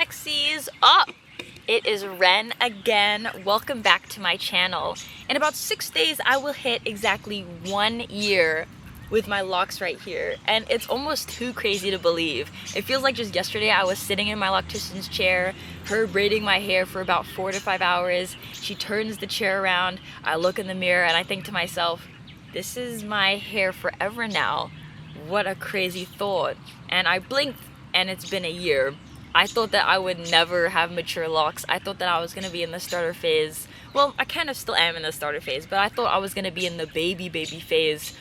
sexies up. It is Ren again. Welcome back to my channel. In about 6 days I will hit exactly 1 year with my locks right here, and it's almost too crazy to believe. It feels like just yesterday I was sitting in my loctician's chair, her braiding my hair for about 4 to 5 hours. She turns the chair around, I look in the mirror and I think to myself, this is my hair forever now. What a crazy thought. And I blinked and it's been a year. I thought that I would never have mature locks. I thought that I was gonna be in the starter phase. Well, I kind of still am in the starter phase, but I thought I was gonna be in the baby phase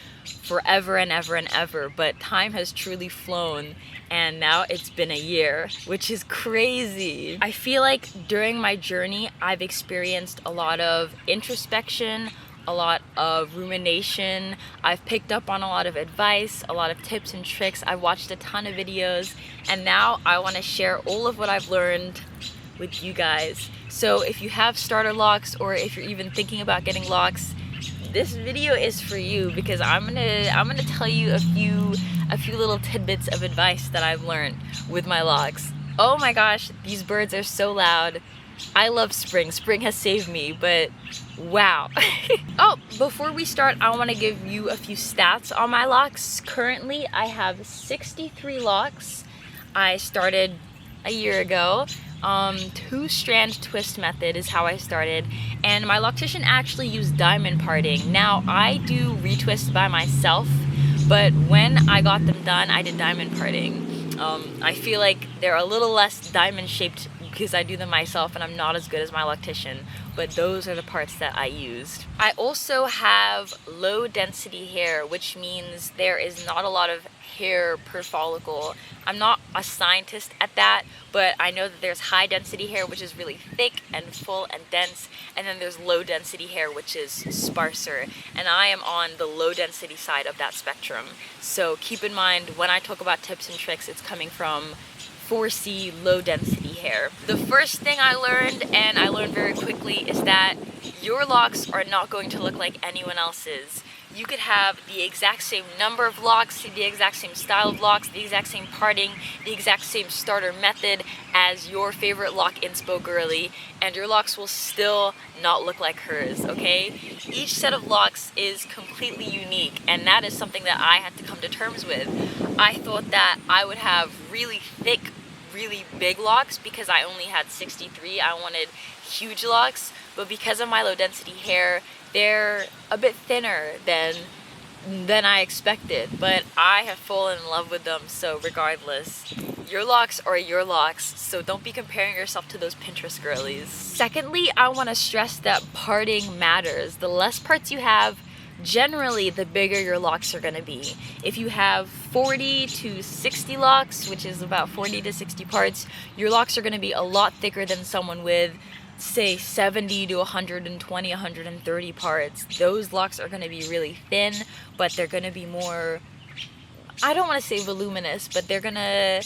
forever and ever and ever. But time has truly flown and now it's been a year, which is crazy. I feel like during my journey, I've experienced a lot of introspection, a lot of rumination. I've picked up on a lot of advice, a lot of tips and tricks. I've watched a ton of videos, and now I want to share all of what I've learned with you guys. So if you have starter locks, or if you're even thinking about getting locks, this video is for you, because I'm gonna tell you a few little tidbits of advice that I've learned with my locks. Oh my gosh, these birds are so loud. I love spring. Spring has saved me, but wow. Oh, before we start, I want to give you a few stats on my locks. Currently, I have 63 locks. I started a year ago. 2-strand twist method is how I started, and my loctician actually used diamond parting. Now, I do retwist by myself, but when I got them done, I did diamond parting. I feel like they're a little less diamond shaped because I do them myself and I'm not as good as my loctician, but those are the parts that I used. I also have low density hair, which means there is not a lot of hair per follicle. I'm not a scientist at that, but I know that there's high density hair, which is really thick and full and dense, and then there's low density hair, which is sparser, and I am on the low density side of that spectrum. So keep in mind, when I talk about tips and tricks, it's coming from 4C low density hair. The first thing I learned, and I learned very quickly, is that your locks are not going to look like anyone else's. You could have the exact same number of locks, the exact same style of locks, the exact same parting, the exact same starter method as your favorite lock inspo girly, and your locks will still not look like hers, okay? Each set of locks is completely unique, and that is something that I had to come to terms with. I thought that I would have really thick, really big locks because I only had 63. I wanted huge locks, but because of my low density hair, they're a bit thinner than I expected, but I have fallen in love with them. So regardless, your locks are your locks, so don't be comparing yourself to those Pinterest girlies. Secondly, I want to stress that parting matters. The less parts you have, generally the bigger your locks are going to be. If you have 40 to 60 locks, which is about 40 to 60 parts, your locks are going to be a lot thicker than someone with, say, 70 to 120, 130 parts. Those locks are going to be really thin, but they're going to be more, I don't want to say voluminous, but they're gonna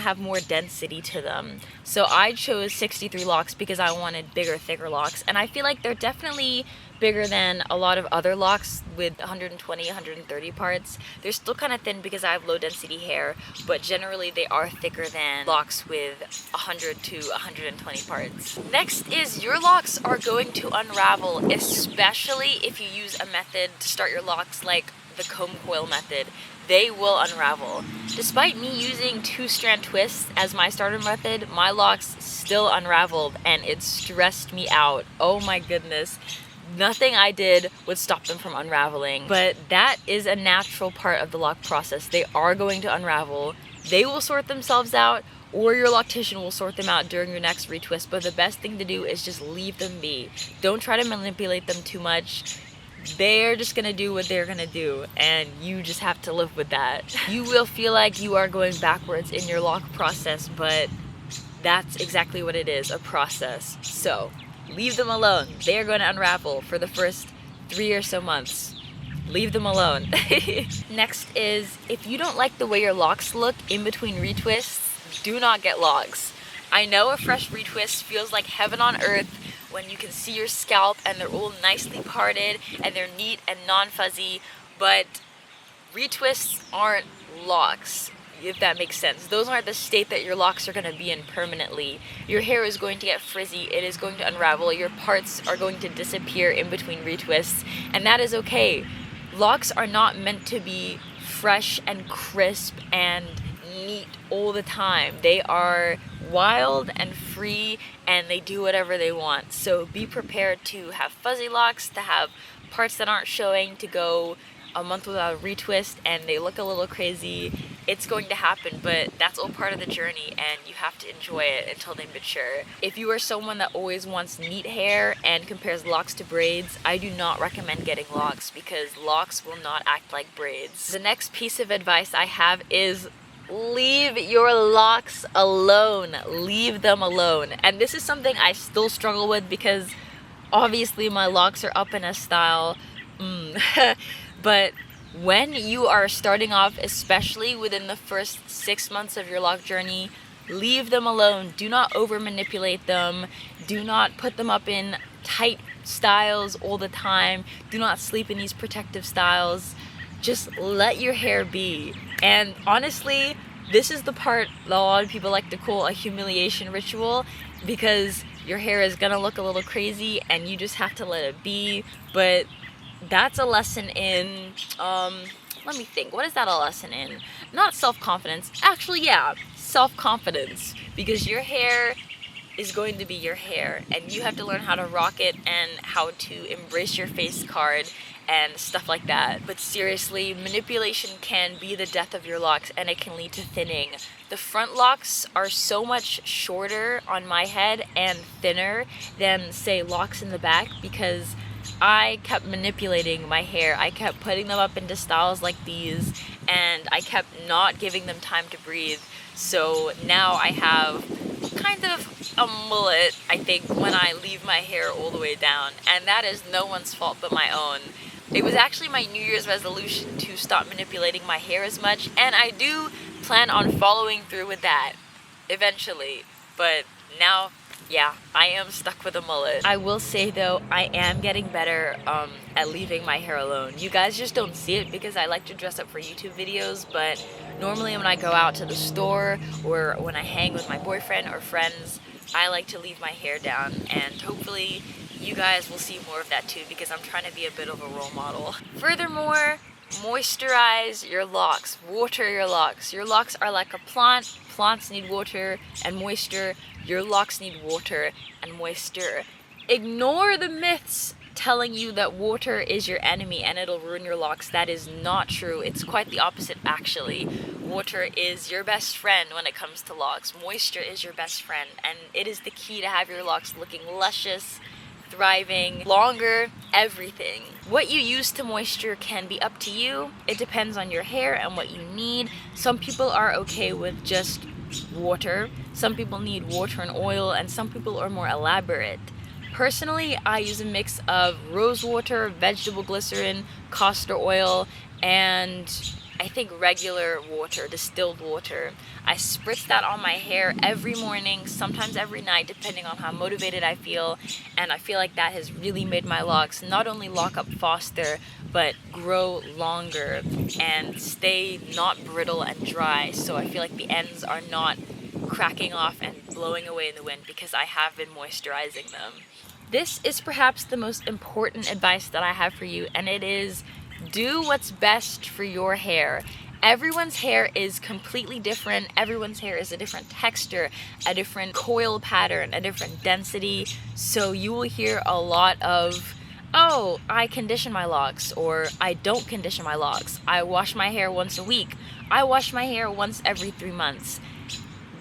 have more density to them. So I chose 63 locks because I wanted bigger, thicker locks, and I feel like they're definitely bigger than a lot of other locks with 120, 130 parts. They're still kind of thin because I have low density hair, but generally they are thicker than locks with 100 to 120 parts. Next is, your locks are going to unravel, especially if you use a method to start your locks like the comb coil method. They will unravel. Despite me using 2-strand twists as my starter method, my locks still unraveled and it stressed me out. Oh my goodness. Nothing I did would stop them from unraveling, but that is a natural part of the lock process. They are going to unravel. They will sort themselves out, or your loctician will sort them out during your next retwist, but the best thing to do is just leave them be. Don't try to manipulate them too much. They're just gonna do what they're gonna do, and you just have to live with that. You will feel like you are going backwards in your lock process, but that's exactly what it is, a process. So leave them alone. They are going to unravel for the first 3 or so months. Leave them alone. Next is, if you don't like the way your locks look in between retwists, do not get locks. I know a fresh retwist feels like heaven on earth when you can see your scalp and they're all nicely parted and they're neat and non-fuzzy, but retwists aren't locks. if that makes sense. Those aren't the state that your locks are going to be in permanently. Your hair is going to get frizzy, it is going to unravel, your parts are going to disappear in between retwists, and that is okay. Locks are not meant to be fresh and crisp and neat all the time. They are wild and free, and they do whatever they want. So be prepared to have fuzzy locks, to have parts that aren't showing, to go a month without a retwist and they look a little crazy. It's going to happen, but that's all part of the journey, and you have to enjoy it until they mature. If you are someone that always wants neat hair and compares locks to braids, I do not recommend getting locks, because locks will not act like braids. The next piece of advice I have is leave your locks alone. Leave them alone. And this is something I still struggle with, because obviously my locks are up in a style. But when you are starting off, especially within the first 6 months of your lock journey, leave them alone. Do not over manipulate them. Do not put them up in tight styles all the time. Do not sleep in these protective styles. Just let your hair be. And honestly, this is the part that a lot of people like to call a humiliation ritual, because your hair is gonna look a little crazy and you just have to let it be. But that's a lesson in, let me think, what is that a lesson in? Not self-confidence. Actually, yeah, self-confidence. Because your hair is going to be your hair, and you have to learn how to rock it and how to embrace your face card and stuff like that. But seriously, manipulation can be the death of your locks, and it can lead to thinning. The front locks are so much shorter on my head and thinner than, say, locks in the back, because I kept manipulating my hair. I kept putting them up into styles like these, and I kept not giving them time to breathe. So now I have kind of a mullet, I think, when I leave my hair all the way down, and that is no one's fault but my own. It was actually my New Year's resolution to stop manipulating my hair as much, and I do plan on following through with that eventually. But now, yeah, I am stuck with a mullet. I will say though, I am getting better at leaving my hair alone. You guys just don't see it because I like to dress up for YouTube videos, but normally when I go out to the store or when I hang with my boyfriend or friends, I like to leave my hair down, and hopefully you guys will see more of that too, because I'm trying to be a bit of a role model. Furthermore, moisturize your locks. Water your locks. Your locks are like a plant. Plants need water and moisture. Your locks need water and moisture. Ignore the myths telling you that water is your enemy and it'll ruin your locks. That is not true. It's quite the opposite, actually. Water is your best friend when it comes to locks. Moisture is your best friend, and it is the key to have your locks looking luscious, thriving, longer, everything. What you use to moisture can be up to you. It depends on your hair and what you need. Some people are okay with just water. Some people need water and oil, and some people are more elaborate. Personally, I use a mix of rose water, vegetable glycerin, castor oil, and I think regular water, distilled water. I spritz that on my hair every morning, sometimes every night, depending on how motivated I feel, and I feel like that has really made my locks not only lock up faster, but grow longer and stay not brittle and dry. So I feel like the ends are not cracking off and blowing away in the wind because I have been moisturizing them. This is perhaps the most important advice that I have for you, and it is do what's best for your hair. Everyone's hair is completely different. Everyone's hair is a different texture, a different coil pattern, a different density. So you will hear a lot of, oh, I condition my locks, or I don't condition my locks. I wash my hair once a week. I wash my hair once every 3 months.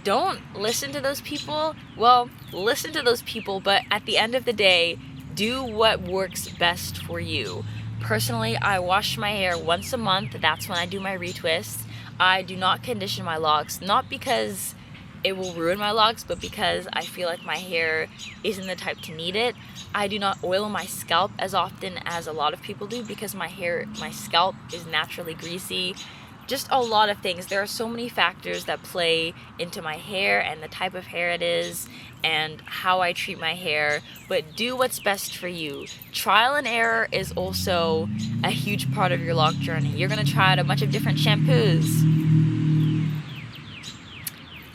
Don't listen to those people. Well, listen to those people, but at the end of the day, do what works best for you. Personally, I wash my hair once a month. That's when I do my retwists. I do not condition my locks, not because it will ruin my locks, but because I feel like my hair isn't the type to need it. I do not oil my scalp as often as a lot of people do because my scalp is naturally greasy. Just a lot of things. There are so many factors that play into my hair and the type of hair it is and how I treat my hair, but do what's best for you. Trial and error is also a huge part of your lock journey. You're gonna try out a bunch of different shampoos.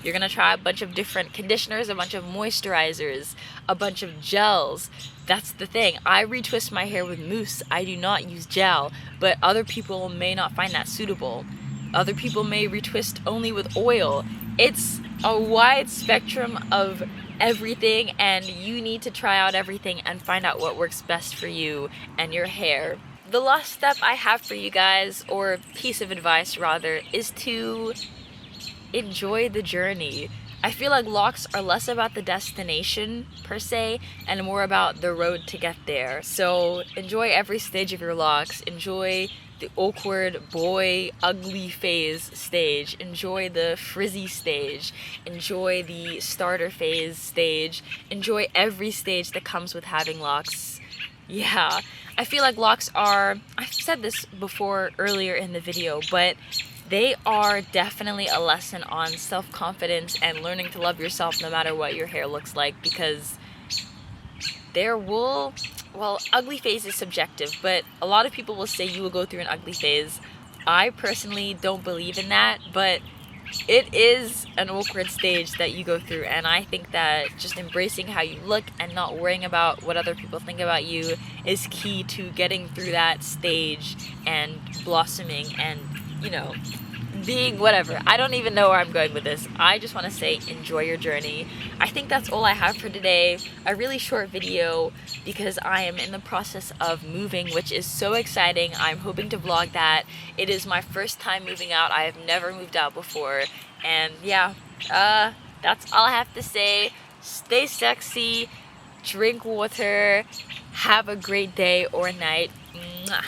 You're gonna try a bunch of different conditioners, a bunch of moisturizers, a bunch of gels. That's the thing. I retwist my hair with mousse. I do not use gel, but other people may not find that suitable. Other people may retwist only with oil. It's a wide spectrum of everything, and you need to try out everything and find out what works best for you and your hair. The last step I have for you guys, or piece of advice rather, is to enjoy the journey. I feel like locks are less about the destination per se and more about the road to get there. So enjoy every stage of your locks. Enjoy the awkward boy ugly phase stage. Enjoy the frizzy stage. Enjoy the starter phase stage. Enjoy every stage that comes with having locks. Yeah, I feel like locks are, I've said this before earlier in the video, but they are definitely a lesson on self-confidence and learning to love yourself no matter what your hair looks like, because there will, well, ugly phase is subjective, but a lot of people will say you will go through an ugly phase. I personally don't believe in that, but it is an awkward stage that you go through, and I think that just embracing how you look and not worrying about what other people think about you is key to getting through that stage and blossoming and, you know, being whatever. I don't even know where I'm going with this. I just want to say enjoy your journey. I think that's all I have for today. A really short video because I am in the process of moving, which is so exciting. I'm hoping to vlog that. It is my first time moving out. I have never moved out before. And yeah, that's all I have to say. Stay sexy, drink water, have a great day or night. Mwah.